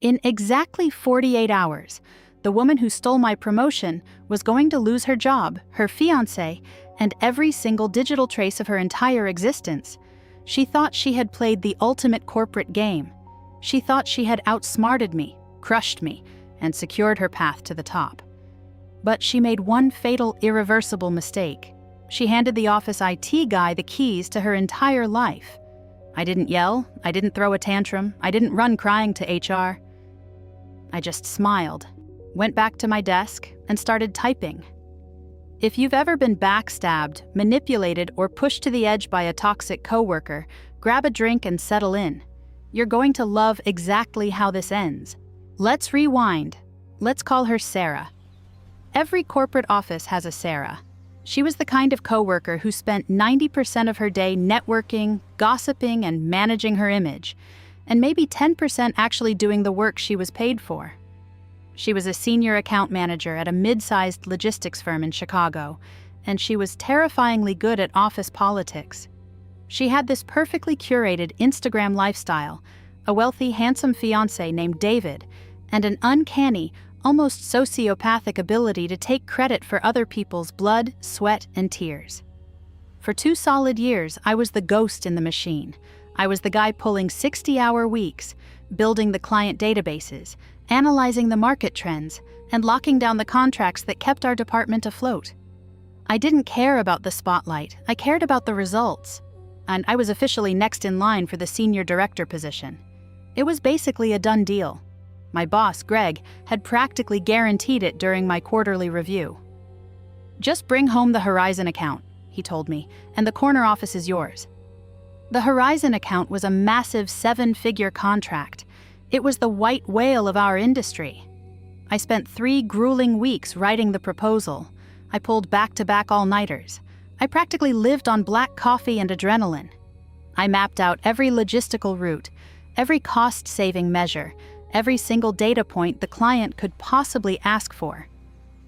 In exactly 48 hours, the woman who stole my promotion was going to lose her job, her fiancé, and every single digital trace of her entire existence. She thought she had played the ultimate corporate game. She thought she had outsmarted me, crushed me, and secured her path to the top. But she made one fatal, irreversible mistake. She handed the office IT guy the keys to her entire life. I didn't yell, I didn't throw a tantrum, I didn't run crying to HR. I just smiled, went back to my desk, and started typing. If you've ever been backstabbed, manipulated, or pushed to the edge by a toxic coworker, grab a drink and settle in. You're going to love exactly how this ends. Let's rewind. Let's call her Sarah. Every corporate office has a Sarah. She was the kind of coworker who spent 90% of her day networking, gossiping, and managing her image, and maybe 10% actually doing the work she was paid for. She was a senior account manager at a mid-sized logistics firm in Chicago, and she was terrifyingly good at office politics. She had this perfectly curated Instagram lifestyle, a wealthy, handsome fiancé named David, and an uncanny, almost sociopathic ability to take credit for other people's blood, sweat, and tears. For 2 solid years, I was the ghost in the machine. I was the guy pulling 60-hour weeks, building the client databases, analyzing the market trends, and locking down the contracts that kept our department afloat. I didn't care about the spotlight, I cared about the results. And I was officially next in line for the senior director position. It was basically a done deal. My boss, Greg, had practically guaranteed it during my quarterly review. "Just bring home the Horizon account," he told me, "and the corner office is yours." The Horizon account was a massive 7-figure contract. It was the white whale of our industry. I spent 3 grueling weeks writing the proposal. I pulled back-to-back all-nighters. I practically lived on black coffee and adrenaline. I mapped out every logistical route, every cost-saving measure, every single data point the client could possibly ask for.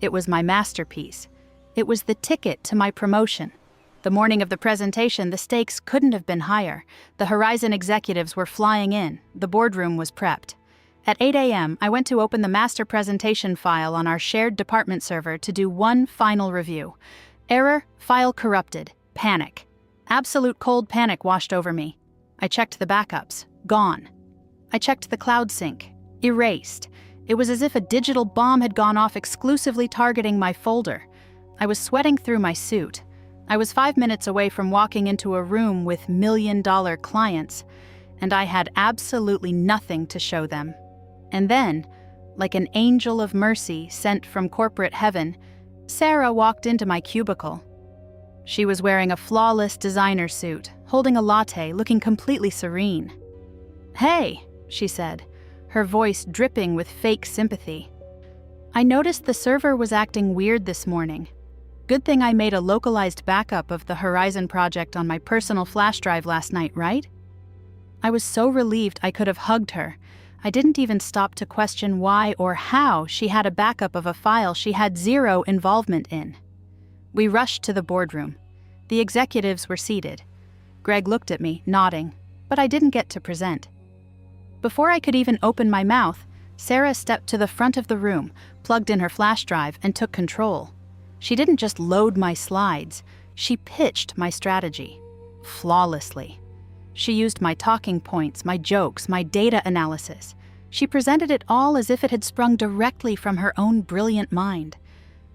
It was my masterpiece. It was the ticket to my promotion. The morning of the presentation, the stakes couldn't have been higher. The Horizon executives were flying in. The boardroom was prepped. At 8 a.m., I went to open the master presentation file on our shared department server to do one final review. Error, file corrupted, panic. Absolute cold panic washed over me. I checked the backups, gone. I checked the cloud sync, erased. It was as if a digital bomb had gone off exclusively targeting my folder. I was sweating through my suit. I was 5 minutes away from walking into a room with million-dollar clients, and I had absolutely nothing to show them. And then, like an angel of mercy sent from corporate heaven, Sarah walked into my cubicle. She was wearing a flawless designer suit, holding a latte, looking completely serene. "Hey," she said, her voice dripping with fake sympathy. "I noticed the server was acting weird this morning. Good thing I made a localized backup of the Horizon project on my personal flash drive last night, right?" I was so relieved I could have hugged her. I didn't even stop to question why or how she had a backup of a file she had zero involvement in. We rushed to the boardroom. The executives were seated. Greg looked at me, nodding, but I didn't get to present. Before I could even open my mouth, Sarah stepped to the front of the room, plugged in her flash drive, and took control. She didn't just load my slides, she pitched my strategy. Flawlessly. She used my talking points, my jokes, my data analysis. She presented it all as if it had sprung directly from her own brilliant mind.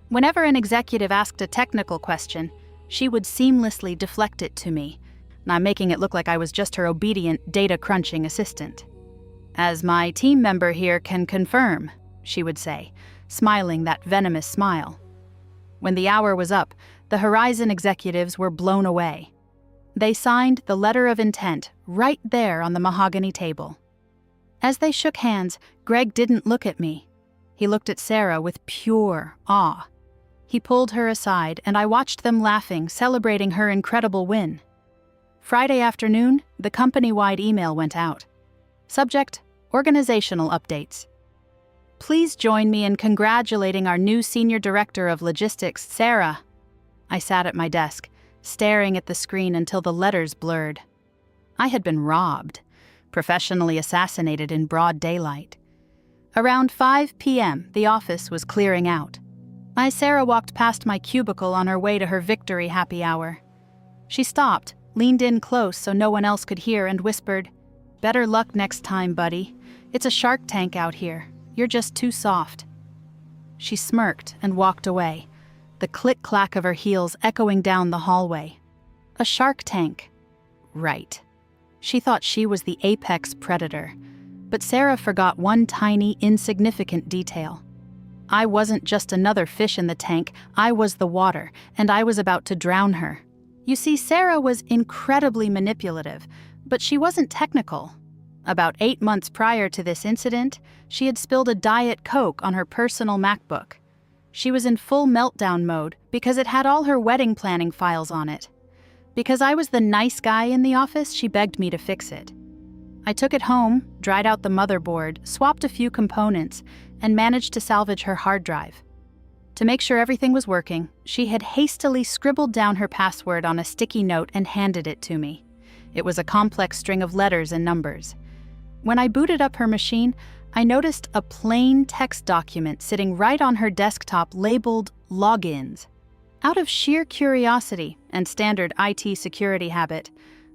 Whenever an executive asked a technical question, she would seamlessly deflect it to me, not making it look like I was just her obedient data-crunching assistant. "As my team member here can confirm," she would say, smiling that venomous smile. When the hour was up, the Horizon executives were blown away. They signed the letter of intent right there on the mahogany table. As they shook hands, Greg didn't look at me. He looked at Sarah with pure awe. He pulled her aside, and I watched them laughing, celebrating her incredible win. Friday afternoon, the company-wide email went out. Subject: Organizational updates. "Please join me in congratulating our new Senior Director of Logistics, Sarah." I sat at my desk, staring at the screen until the letters blurred. I had been robbed, professionally assassinated in broad daylight. Around 5 p.m., the office was clearing out. Sarah walked past my cubicle on her way to her victory happy hour. She stopped, leaned in close so no one else could hear, and whispered, "Better luck next time, buddy. It's a shark tank out here. You're just too soft." She smirked and walked away, the click-clack of her heels echoing down the hallway. A shark tank. Right. She thought she was the apex predator. But Sarah forgot one tiny, insignificant detail. I wasn't just another fish in the tank, I was the water, and I was about to drown her. You see, Sarah was incredibly manipulative, but she wasn't technical. About 8 months prior to this incident, she had spilled a Diet Coke on her personal MacBook. She was in full meltdown mode because it had all her wedding planning files on it. Because I was the nice guy in the office, she begged me to fix it. I took it home, dried out the motherboard, swapped a few components, and managed to salvage her hard drive. To make sure everything was working, she had hastily scribbled down her password on a sticky note and handed it to me. It was a complex string of letters and numbers. When I booted up her machine, I noticed a plain text document sitting right on her desktop labeled Logins. Out of sheer curiosity and standard IT security habit,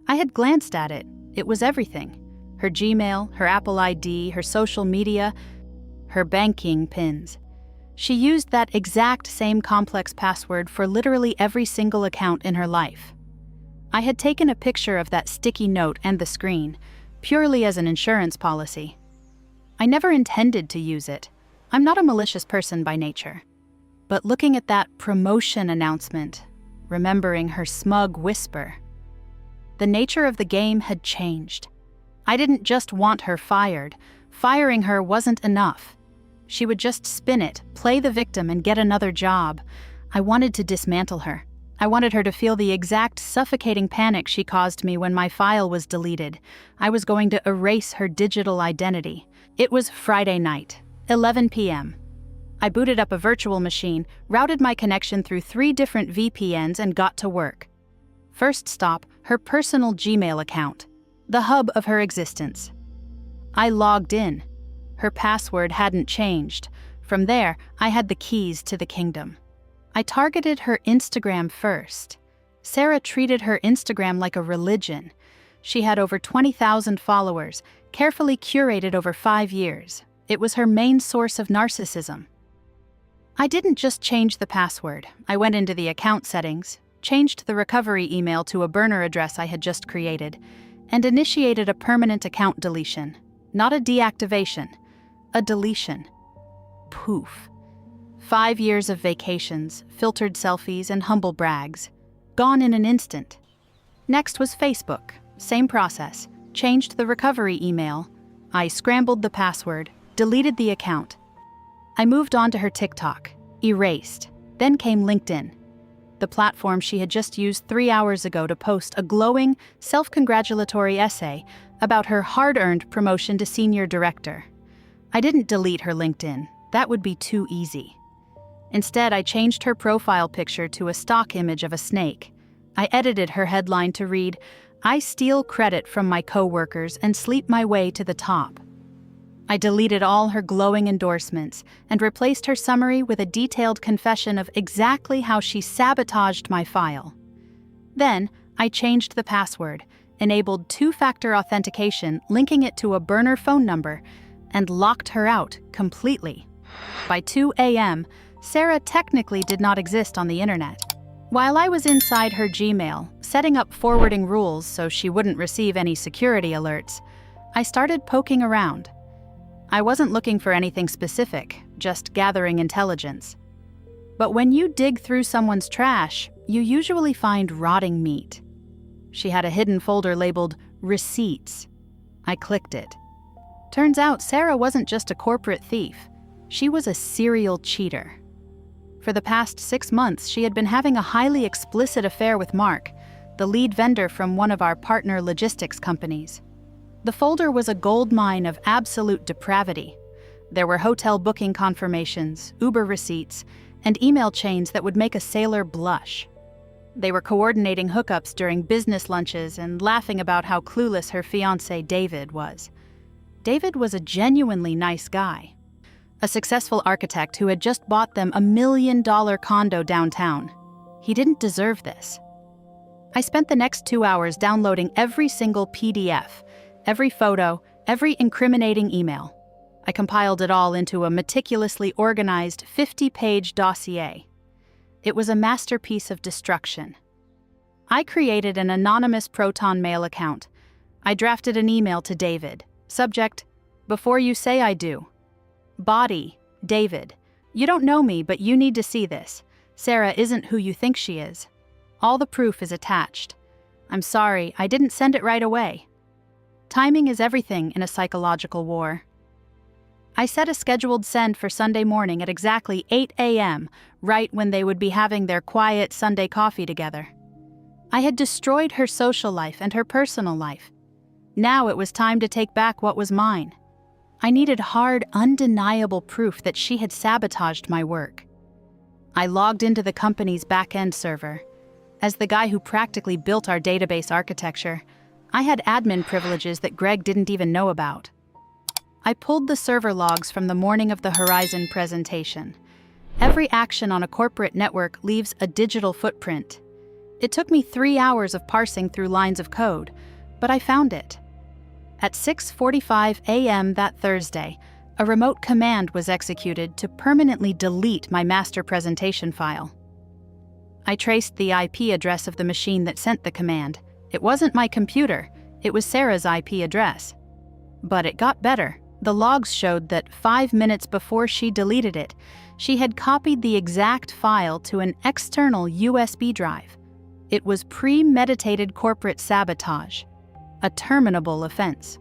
I had glanced at it. It was everything. Her Gmail, her Apple ID, her social media, her banking pins. She used that exact same complex password for literally every single account in her life. I had taken a picture of that sticky note and the screen, purely as an insurance policy. I never intended to use it. I'm not a malicious person by nature. But looking at that promotion announcement, remembering her smug whisper, the nature of the game had changed. I didn't just want her fired. Firing her wasn't enough. She would just spin it, play the victim, and get another job. I wanted to dismantle her. I wanted her to feel the exact suffocating panic she caused me when my file was deleted. I was going to erase her digital identity. It was Friday night, 11 p.m. I booted up a virtual machine, routed my connection through 3 different VPNs, and got to work. First stop, her personal Gmail account, the hub of her existence. I logged in. Her password hadn't changed. From there, I had the keys to the kingdom. I targeted her Instagram first. Sarah treated her Instagram like a religion. She had over 20,000 followers, carefully curated over 5 years. It was her main source of narcissism. I didn't just change the password. I went into the account settings, changed the recovery email to a burner address I had just created, and initiated a permanent account deletion. Not a deactivation, a deletion. Poof. 5 years of vacations, filtered selfies, and humble brags. Gone in an instant. Next was Facebook. Same process. Changed the recovery email. I scrambled the password, deleted the account. I moved on to her TikTok. Erased. Then came LinkedIn, the platform she had just used 3 hours ago to post a glowing, self-congratulatory essay about her hard-earned promotion to senior director. I didn't delete her LinkedIn. That would be too easy. Instead, I changed her profile picture to a stock image of a snake. I edited her headline to read, "I steal credit from my coworkers and sleep my way to the top." I deleted all her glowing endorsements and replaced her summary with a detailed confession of exactly how she sabotaged my file. Then, I changed the password, enabled 2-factor authentication, linking it to a burner phone number, and locked her out completely. By 2 a.m., Sarah technically did not exist on the internet. While I was inside her Gmail, setting up forwarding rules so she wouldn't receive any security alerts, I started poking around. I wasn't looking for anything specific, just gathering intelligence. But when you dig through someone's trash, you usually find rotting meat. She had a hidden folder labeled Receipts. I clicked it. Turns out Sarah wasn't just a corporate thief. She was a serial cheater. For the past 6 months, she had been having a highly explicit affair with Mark, the lead vendor from one of our partner logistics companies. The folder was a goldmine of absolute depravity. There were hotel booking confirmations, Uber receipts, and email chains that would make a sailor blush. They were coordinating hookups during business lunches and laughing about how clueless her fiancé David was. David was a genuinely nice guy. a successful architect who had just bought them $1 million condo downtown. He didn't deserve this. I spent the next 2 hours downloading every single PDF, every photo, every incriminating email. I compiled it all into a meticulously organized 50-page dossier. It was a masterpiece of destruction. I created an anonymous Proton Mail account. I drafted an email to David. Subject, "Before you say I do." Body, David. "You don't know me, but you need to see this. Sarah isn't who you think she is. All the proof is attached. I'm sorry, I didn't send it right away." Timing is everything in a psychological war. I set a scheduled send for Sunday morning at exactly 8 a.m., right when they would be having their quiet Sunday coffee together. I had destroyed her social life and her personal life. Now it was time to take back what was mine. I needed hard, undeniable proof that she had sabotaged my work. I logged into the company's back-end server. As the guy who practically built our database architecture, I had admin privileges that Greg didn't even know about. I pulled the server logs from the morning of the Horizon presentation. Every action on a corporate network leaves a digital footprint. It took me 3 hours of parsing through lines of code, but I found it. At 6:45 a.m. that Thursday, a remote command was executed to permanently delete my master presentation file. I traced the IP address of the machine that sent the command. It wasn't my computer, it was Sarah's IP address. But it got better. The logs showed that 5 minutes before she deleted it, she had copied the exact file to an external USB drive. It was premeditated corporate sabotage, a terminable offense.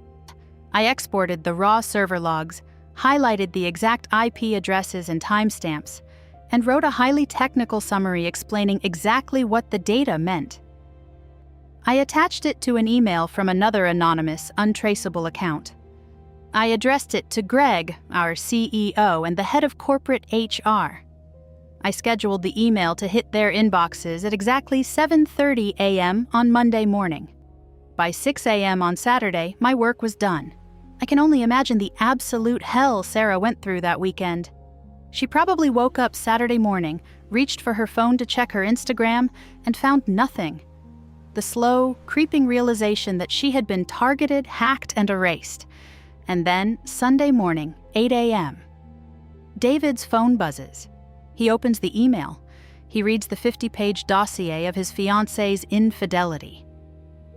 I exported the raw server logs, highlighted the exact IP addresses and timestamps, and wrote a highly technical summary explaining exactly what the data meant. I attached it to an email from another anonymous, untraceable account. I addressed it to Greg, our CEO, and the head of corporate HR. I scheduled the email to hit their inboxes at exactly 7:30 a.m. on Monday morning. By 6 a.m. on Saturday, my work was done. I can only imagine the absolute hell Sarah went through that weekend. She probably woke up Saturday morning, reached for her phone to check her Instagram, and found nothing. The slow, creeping realization that she had been targeted, hacked, and erased. And then, Sunday morning, 8 a.m. David's phone buzzes. He opens the email. He reads the 50-page dossier of his fiancée's infidelity.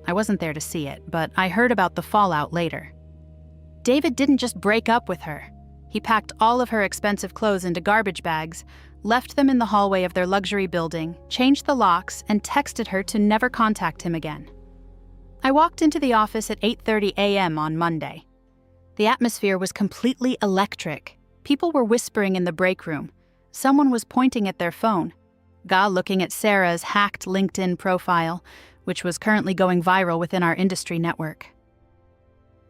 I wasn't there to see it, but I heard about the fallout later. David didn't just break up with her. He packed all of her expensive clothes into garbage bags, left them in the hallway of their luxury building, changed the locks, and texted her to never contact him again. I walked into the office at 8:30 a.m. on Monday. The atmosphere was completely electric. People were whispering in the break room. Someone was pointing at their phone. Ga looking at Sarah's hacked LinkedIn profile, which was currently going viral within our industry network.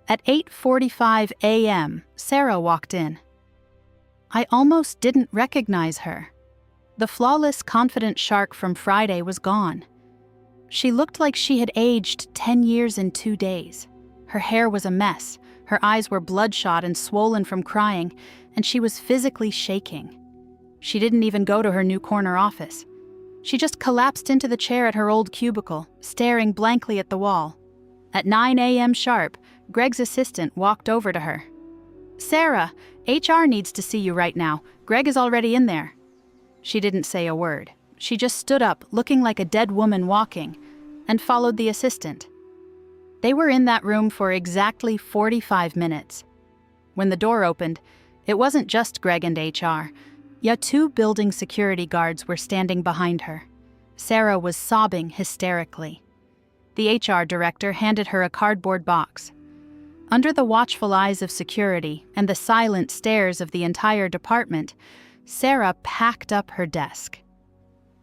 At 8:45 a.m., Sarah walked in. I almost didn't recognize her. The flawless, confident shark from Friday was gone. She looked like she had aged 10 years in 2 days. Her hair was a mess. Her eyes were bloodshot and swollen from crying, and she was physically shaking. She didn't even go to her new corner office. She just collapsed into the chair at her old cubicle, staring blankly at the wall. At 9 a.m. sharp, Greg's assistant walked over to her. "Sarah, HR needs to see you right now. Greg is already in there." She didn't say a word. She just stood up, looking like a dead woman walking, and followed the assistant. They were in that room for exactly 45 minutes. When the door opened, it wasn't just Greg and HR. Yet 2 building security guards were standing behind her. Sarah was sobbing hysterically. The HR director handed her a cardboard box. Under the watchful eyes of security and the silent stares of the entire department, Sarah packed up her desk.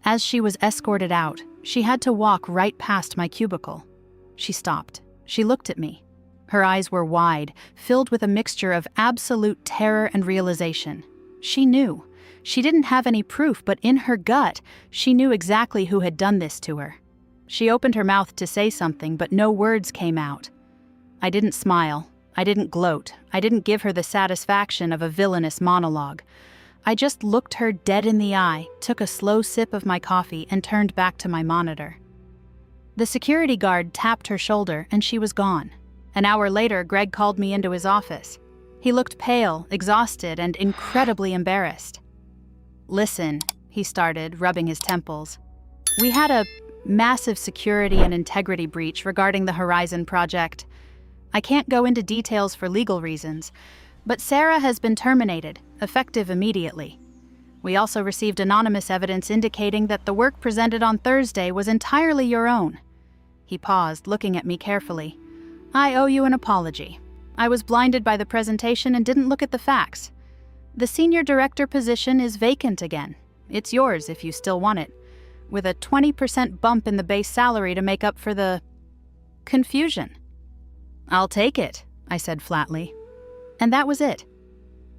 As she was escorted out, she had to walk right past my cubicle. She stopped. She looked at me. Her eyes were wide, filled with a mixture of absolute terror and realization. She knew. She didn't have any proof, but in her gut, she knew exactly who had done this to her. She opened her mouth to say something, but no words came out. I didn't smile. I didn't gloat. I didn't give her the satisfaction of a villainous monologue. I just looked her dead in the eye, took a slow sip of my coffee, and turned back to my monitor. The security guard tapped her shoulder, and she was gone. An hour later, Greg called me into his office. He looked pale, exhausted, and incredibly embarrassed. "Listen," he started, rubbing his temples. "We had a massive security and integrity breach regarding the Horizon project. I can't go into details for legal reasons, but Sarah has been terminated, effective immediately. We also received anonymous evidence indicating that the work presented on Thursday was entirely your own." He paused, looking at me carefully. "I owe you an apology. I was blinded by the presentation and didn't look at the facts. The senior director position is vacant again. It's yours if you still want it, with a 20% bump in the base salary to make up for the confusion." "I'll take it," I said flatly. And that was it.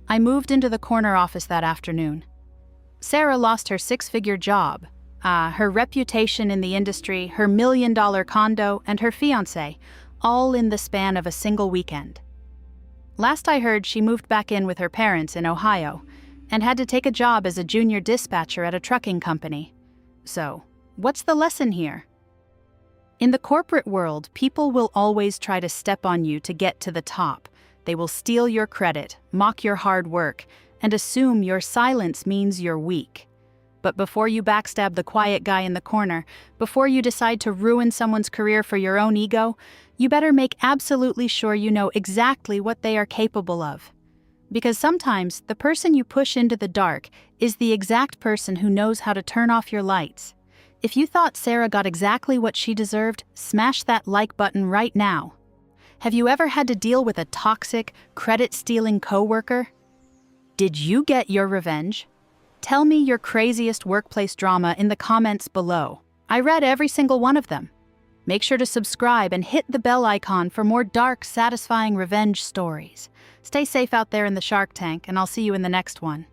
I moved into the corner office that afternoon. Sarah lost her 6-figure job, her reputation in the industry, her $1 million condo, and her fiancé, all in the span of a single weekend. Last I heard, she moved back in with her parents in Ohio and had to take a job as a junior dispatcher at a trucking company. So, what's the lesson here? In the corporate world, people will always try to step on you to get to the top. They will steal your credit, mock your hard work, and assume your silence means you're weak. But before you backstab the quiet guy in the corner, before you decide to ruin someone's career for your own ego, you better make absolutely sure you know exactly what they are capable of. Because sometimes the person you push into the dark is the exact person who knows how to turn off your lights. If you thought Sarah got exactly what she deserved, smash that like button right now. Have you ever had to deal with a toxic, credit-stealing coworker? Did you get your revenge? Tell me your craziest workplace drama in the comments below. I read every single one of them. Make sure to subscribe and hit the bell icon for more dark, satisfying revenge stories. Stay safe out there in the Shark Tank, and I'll see you in the next one.